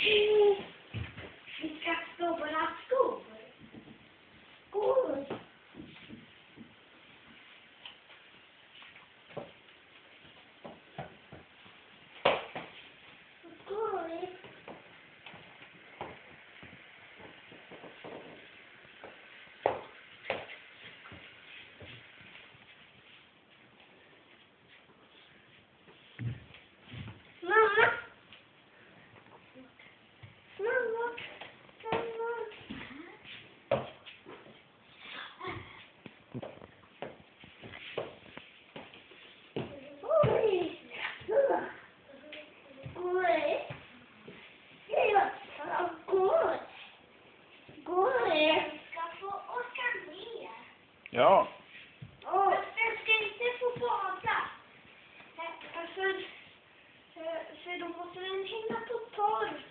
Vi ska stå våra skor. Skor. Skor. Mamma. Ja. Jag ska inte få bada. För då måste den hänga på torr.